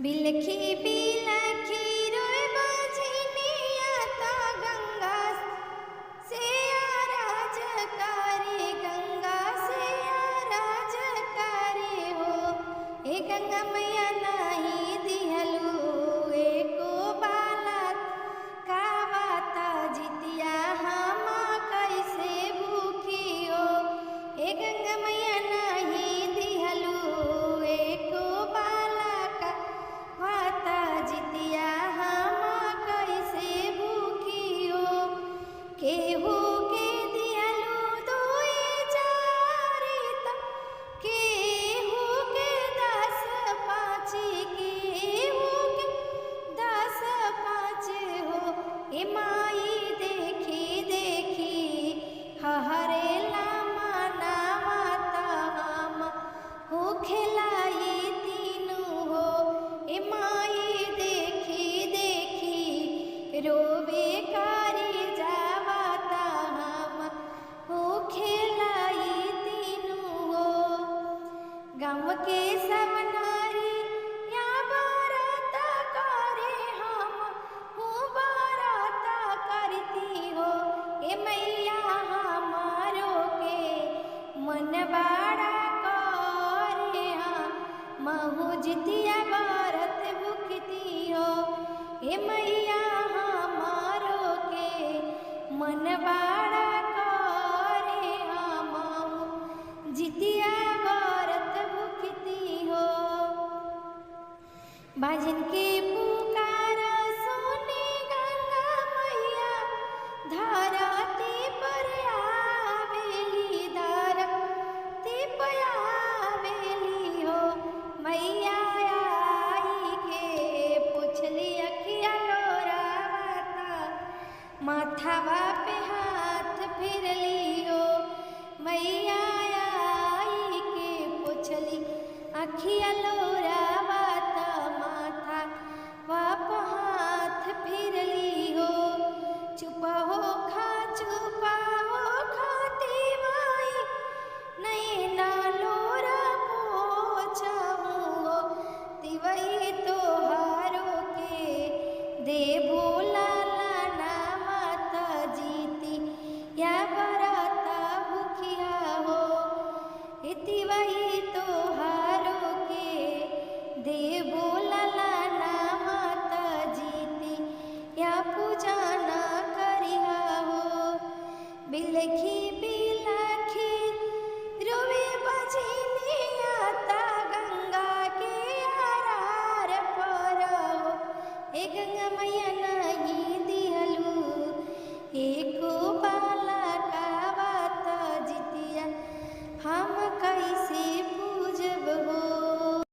बिलखी बिलखी रोए बजनिया ता गंगा से आराज करे, गंगा से आराज करे हो। ए गंगा मैया नहीं दिहलू एको बाला कावाता जितिया हम कैसे भूखी हो। ए गंगा मैया नहीं दिहलू एको बाला का वाता जितिया हम कैसे भूखी हो। केहू के दिहलू दुए चारि त केहू के 10 5, केहू के 10 5 हो। ए माई देखी देखी हरे लामा नावाता हम हो खिलाई तीनू हो। ए माई देखी देखी रोवे कारी जावाता हम हो खिलाई तीनू हो। गाँव के सब नारी या बाराता करे हम हो बाराता करती हो। ए मैया हमारो के मन बाड़ा करे हम महू जितिया बारत भुखती हो। ए मैया हमारो के मन बाड़ा करे हम महू जितिया बारत भुखती हो। बाजन के पुकार सुने गंगा मैया धरती पर आवेली, धरती पर आवेली हो। मैया आई के पुछली अखिया लोरावाता, माथावा पे हाथ फिरली हो। मैया आई के पुछली अखिया लोरावाता, माथा वाप हाथ फिरली हो। चुप हो खाती माई नहीं ना लोरा पोछहु हो। तिवई तोहारो के दे भोलाला ना माता जीती या बराता भूखिया हो। ए तिवई तोहारो के दे भोलाला ना माता जीती या पूजा ना करिया हो। बिलखी बिलखी रोवे बजनिया ता गंगा के आरार पर हो। ए गंगा मैया नहीं दिहलू एको